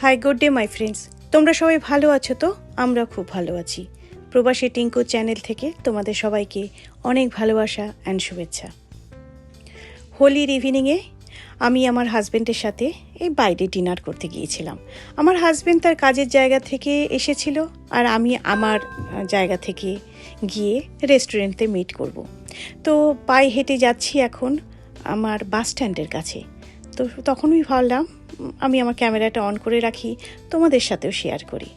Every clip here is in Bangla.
Hi good day my friends, তোমরা সবাই ভালো আছো তো? আমরা খুব ভালো আছি। প্রবাসী টিঙ্কু চ্যানেল থেকে তোমাদের সবাইকে অনেক ভালোবাসা অ্যান্ড শুভেচ্ছা। হোলির ইভিনিংয়ে আমি আমার হাজব্যান্ডের সাথে এই বাইরে ডিনার করতে গিয়েছিলাম। আমার হাজব্যান্ড তার কাজের জায়গা থেকে এসেছিল আর আমি আমার জায়গা থেকে গিয়ে রেস্টুরেন্টে মিট করব। তো পায়ে হেঁটে যাচ্ছি এখন আমার বাস স্ট্যান্ডের কাছে। তো তখনই ভাবলাম আমি আমার ক্যামেরাটা অন করে রাখি, তোমাদের সাথেও শেয়ার করি।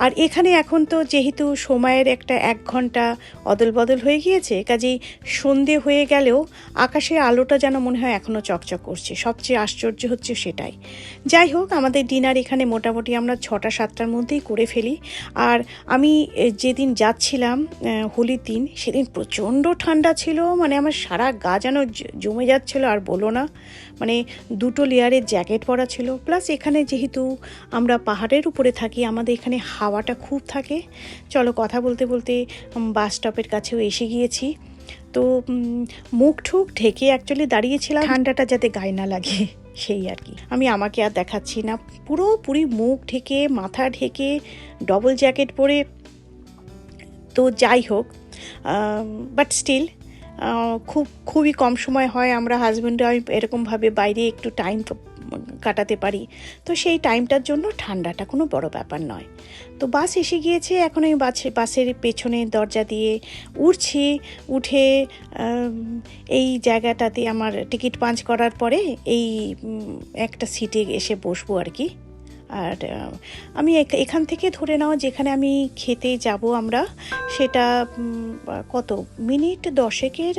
আর এখানে এখন তো যেহেতু সময়ের একটা 1 ঘন্টা অদল বদল হয়ে গিয়েছে, কাজেই সন্ধে হয়ে গেলেও আকাশের আলোটা যেন মনে হয় এখনও চকচক করছে। সবচেয়ে আশ্চর্য হচ্ছে সেটাই। যাই হোক, আমাদের ডিনার এখানে মোটামুটি আমরা 6টা-7টার মধ্যেই করে ফেলি। আর আমি যেদিন যাচ্ছিলাম হোলির দিন, সেদিন প্রচণ্ড ঠান্ডা ছিল, মানে আমার সারা গা যেন জমে যাচ্ছিল আর বলো না। মানে 2টো লেয়ারের জ্যাকেট পরা ছিল, প্লাস এখানে যেহেতু আমরা পাহাড়ের উপরে থাকি, আমাদের এখানে হাওয়াটা খুব থাকে। চলো, কথা বলতে বলতে বাস স্টপের কাছেও এসে গিয়েছি। তো মুখ ঠুক ঢেকে অ্যাকচুয়ালি দাঁড়িয়েছিলাম, ঠান্ডাটা যাতে গায়ে না লাগে সেই আর কি। আমি আমাকে আর দেখাচ্ছি না, পুরোপুরি মুখ ঢেকে মাথা ঢেকে ডবল জ্যাকেট পরে। তো যাই হোক, বাট স্টিল খুবই কম সময় হয় আমরা হাজব্যান্ড আমি এরকমভাবে বাইরে একটু টাইম কাটাতে পারি। তো সেই টাইমটার জন্য ঠান্ডাটা কোনো বড় ব্যাপার নয়। তো বাস এসে গিয়েছে, এখন আমি বাসের পেছনে দরজা দিয়ে উঠে এই জায়গাটাতে আমার টিকিট পাঞ্চ করার পরে এই একটা সিটে এসে বসবো আর কি। আর আমি এখান থেকে ধরে নাও যেখানে আমি খেতে যাব আমরা, সেটা কত মিনিট 10-এর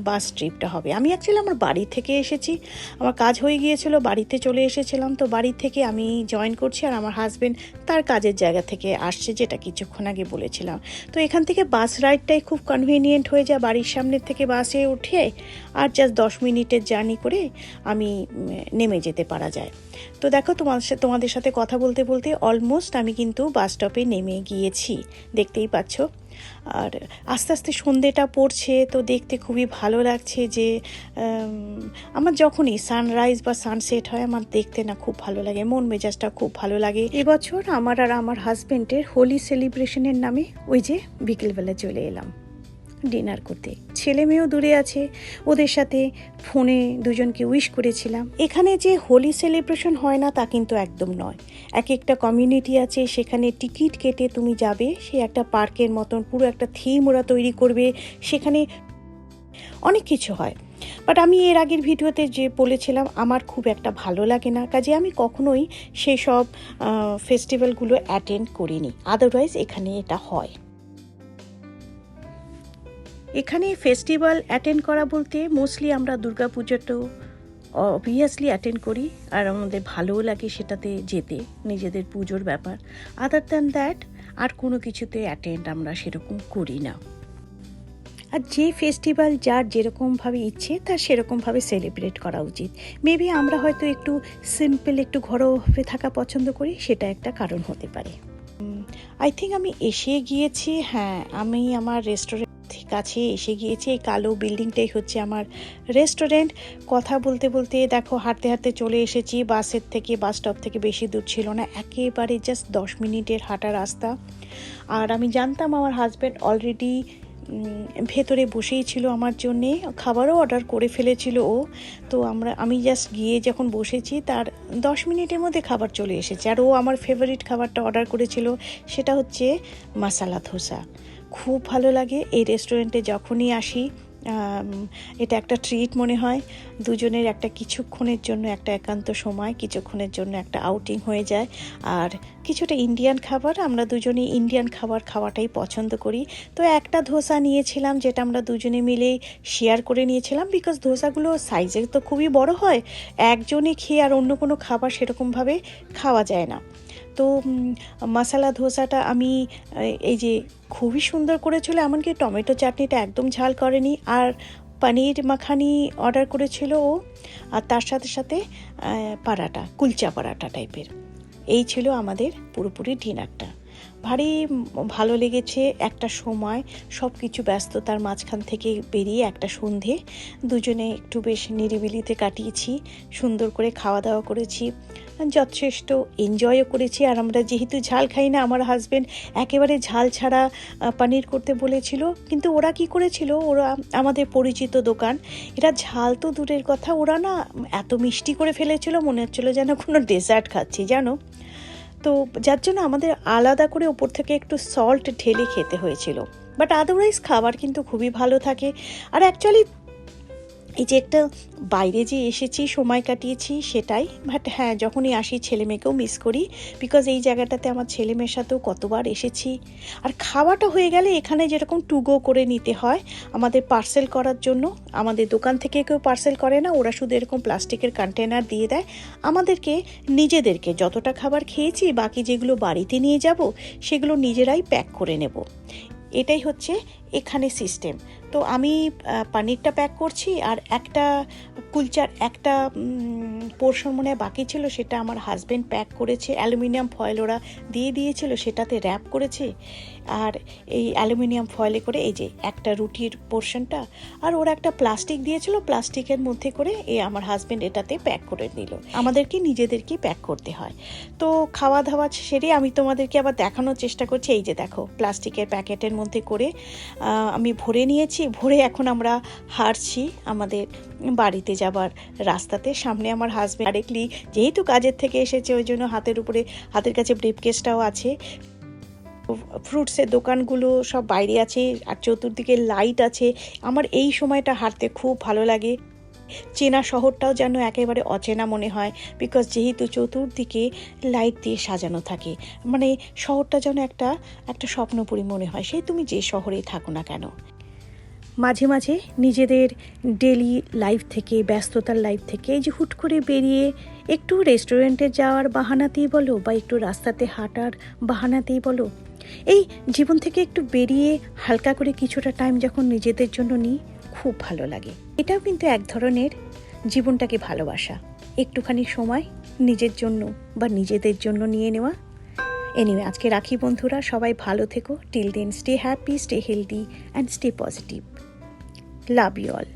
বাস ট্রিপটা হবে। আমি অ্যাকচুয়ালি আমার বাড়ি থেকে এসেছি, আমার কাজ হয়ে গিয়েছিল, বাড়িতে চলে এসেছিলাম। তো বাড়ি থেকে আমি জয়েন করছি আর আমার হাজব্যান্ড তার কাজের জায়গা থেকে আসছে, যেটা কিছুক্ষণ আগে বলেছিলাম। তো এখান থেকে বাস রাইডটাই খুব কনভিনিয়েন্ট হয়ে যায়, বাড়ির সামনের থেকে বাসে উঠে আর জাস্ট 10 মিনিটের জার্নি করে আমি নেমে যেতে পারা যায়। তো দেখো, তোমাদের সাথে কথা বলতে বলতে অলমোস্ট আমি কিন্তু বাস স্টপে নেমে গিয়েছি, দেখতেই পাচ্ছ। আর আস্তে আস্তে সন্ধেটা পড়ছে, তো দেখতে খুবই ভালো লাগছে যে আমার যখনই সানরাইজ বা সানসেট হয় আমার দেখতে না খুব ভালো লাগে, মন মেজাজটা খুব ভালো লাগে। এবছর আমার আর আমার হাজব্যান্ডের হোলি সেলিব্রেশনের নামে ওই যে বিকেলবেলা চলে এলাম ডিনার করতে। ছেলে মেয়েও দূরে আছে, ওদের সাথে ফোনে দুজনকে উইশ করেছিলাম। এখানে যে হোলি সেলিব্রেশন হয় না তা কিন্তু একদম নয়। এক একটা কমিউনিটি আছে, সেখানে টিকিট কেটে তুমি যাবে, সে একটা পার্কের মতন পুরো একটা থিম ওরা তৈরি করবে, সেখানে অনেক কিছু হয়। বাট আমি এর আগের ভিডিওতে যে বলেছিলাম আমার খুব একটা ভালো লাগে না, কাজে আমি কখনোই সেই সব ফেস্টিভ্যালগুলো অ্যাটেন্ড করিনি। আদারওয়াইজ এখানে এটা হয়। এখানে ফেস্টিভ্যাল অ্যাটেন্ড করা বলতে মোস্টলি আমরা দুর্গাপুজোটাও অবভিয়াসলি অ্যাটেন্ড করি, আর আমাদের ভালোও লাগে সেটাতে যেতে, নিজেদের পুজোর ব্যাপার। আদার দ্যান দ্যাট আর কোনো কিছুতে অ্যাটেন্ড আমরা সেরকম করি না। আর যে ফেস্টিভ্যাল যার যেরকমভাবে ইচ্ছে তার সেরকমভাবে সেলিব্রেট করা উচিত। মেবি আমরা হয়তো একটু সিম্পল, একটু ঘরোয়াভাবে থাকা পছন্দ করি, সেটা একটা কারণ হতে পারে। আই থিঙ্ক আমি এসে গিয়েছি, হ্যাঁ আমি আমার রেস্টুরেন্ট কাছে এসে গিয়েছি। এই কালো বিল্ডিংটাই হচ্ছে আমার রেস্টুরেন্ট। কথা বলতে বলতে দেখো হাঁটতে হাঁটতে চলে এসেছি। বাস স্টপ থেকে বেশি দূর ছিল না, একেবারে জাস্ট 10 মিনিটের হাঁটা রাস্তা। আর আমি জানতাম আমার হাজব্যান্ড অলরেডি ভেতরে বসেই ছিল আমার জন্যে, খাবারও অর্ডার করে ফেলেছিল ও। তো আমি জাস্ট গিয়ে যখন বসেছি তার 10 মিনিটের মধ্যে খাবার চলে এসেছে। আর ও আমার ফেভারিট খাবারটা অর্ডার করেছিল, সেটা হচ্ছে মশালা ধোসা। খুব ভালো লাগে এই রেস্টুরেন্টে যখনই আসি, এটা একটা ট্রিট মনে হয়। দুজনের একটা কিছুক্ষণের জন্য একটা একান্ত সময়, কিছুক্ষণের জন্য একটা আউটিং হয়ে যায়। আর কিছুটা ইন্ডিয়ান খাবার, আমরা দুজনেই ইন্ডিয়ান খাবার খাওয়াটাই পছন্দ করি। তো একটা ধোসা নিয়েছিলাম, যেটা আমরা দুজনে মিলেই শেয়ার করে নিয়েছিলাম, বিকজ ধোসাগুলো সাইজে তো খুবই বড় হয়, একজনে খেয়ে আর অন্য কোনো খাবার সেরকমভাবে খাওয়া যায় না। তো মশালা ধোসাটা আমি এই যে খুবই সুন্দর করেছিল, এমনকি টমেটো চাটনিটা একদম ঝাল করেনি। আর পনির মাখানি অর্ডার করেছিল ও, আর তার সাথে সাথে পরাটা, কুলচা পরাটা টাইপের। এই ছিল আমাদের পুরোপুরি ডিনারটা। ভারী ভালো লেগেছে। একটা সময় সব কিছু ব্যস্ততার মাঝখান থেকে বেরিয়ে একটা সন্ধে দুজনে একটু বেশ নিরিবিলিতে কাটিয়েছি, সুন্দর করে খাওয়া দাওয়া করেছি, যথেষ্ট এনজয়ও করেছি। আর আমরা যেহেতু ঝাল খাই না, আমার হাজব্যান্ড একেবারে ঝাল ছাড়া পনির করতে বলেছিল, কিন্তু ওরা কি করেছিল, ওরা আমাদের পরিচিত দোকান, এরা ঝাল তো দূরের কথা, ওরা না এত মিষ্টি করে ফেলেছিল, মনে হচ্ছিলো যেন কোনো ডেজার্ট খাচ্ছি জানো। তো যার জন্য আমাদের আলাদা করে ওপর থেকে একটু সল্ট ঢেলে খেতে হয়েছিল, বাট আদারওয়াইজ খাবার কিন্তু খুবই ভালো থাকে। আর অ্যাকচুয়ালি এই যে একটা বাইরে যে এসেছি সময় কাটিয়েছি সেটাই, বাট হ্যাঁ যখনই আসি ছেলে মেয়েকেও মিস করি, বিকজ এই জায়গাটাতে আমার ছেলে মেয়ের সাথেও কতবার এসেছি। আর খাওয়াটা হয়ে গেলে এখানে যেরকম টু গো করে নিতে হয় আমাদের পার্সেল করার জন্য, আমাদের দোকান থেকে কেউ পার্সেল করে না, ওরা শুধু এরকম প্লাস্টিকের কন্টেনার দিয়ে দেয় আমাদেরকে। নিজেদেরকে যতটা খাবার খেয়েছি বাকি যেগুলো বাড়িতে নিয়ে যাব সেগুলো নিজেরাই প্যাক করে নেব, এটাই হচ্ছে এখানে সিস্টেম। তো আমি পনিরটা প্যাক করছি, আর একটা কুলচার একটা পোর্শন মনে হয় বাকি ছিল, সেটা আমার হাজব্যান্ড প্যাক করেছে, অ্যালুমিনিয়াম ফয়েল ওরা দিয়ে দিয়েছিল, সেটাতে র্যাপ করেছে। আর এই অ্যালুমিনিয়াম ফয়েলে করে এই যে একটা রুটির পোর্শনটা, আর ওরা একটা প্লাস্টিক দিয়েছিল, প্লাস্টিকের মধ্যে করে আমার হাজব্যান্ড এটাতে প্যাক করে দিল। আমাদেরকে নিজেদেরকেই প্যাক করতে হয়। তো খাওয়া দাওয়া সেরে আমি তোমাদেরকে আবার দেখানোর চেষ্টা করছি, এই যে দেখো প্লাস্টিকের প্যাকেটের মধ্যে করে আমি ভরে নিয়েছি, ভরে এখন আমরা হাঁটছি আমাদের বাড়িতে যাবার রাস্তাতে। সামনে আমার হাজব্যান্ড ডাইরেক্টলি যেহেতু কাজের থেকে এসেছে ওই জন্য হাতের কাছে ব্রিফকেসটাও আছে। ফ্রুটসের দোকানগুলো সব বাইরে আছে, আর চতুর্দিকে লাইট আছে। আমার এই সময়টা হাঁটতে খুব ভালো লাগে। চেনা শহরটাও যেন একেবারে অচেনা মনে হয়, বিকজ যেহেতু চতুর্দিকে লাইট দিয়ে সাজানো থাকে, মানে শহরটা যেন একটা স্বপ্নপুরী মনে হয়, সেই তুমি যে শহরেই থাকো না কেন। মাঝে মাঝে নিজেদের ডেলি লাইফ থেকে, ব্যস্ততার লাইফ থেকে এই যে হুট করে বেরিয়ে একটু রেস্টুরেন্টে যাওয়ার বাহানাতেই বলো বা একটু রাস্তাতে হাঁটার বাহানাতেই বলো, এই জীবন থেকে একটু বেরিয়ে হালকা করে কিছুটা টাইম যখন নিজেদের জন্য নিই খুব ভালো লাগে। এটাও কিন্তু এক ধরনের জীবনটাকে ভালোবাসা, একটুখানি সময় নিজের জন্য বা নিজেদের জন্য নিয়ে নেওয়া। এনিওয়ে আজকে রাখি বন্ধুরা, সবাই ভালো থেকো। Till then stay happy, stay healthy and stay positive. Love you all.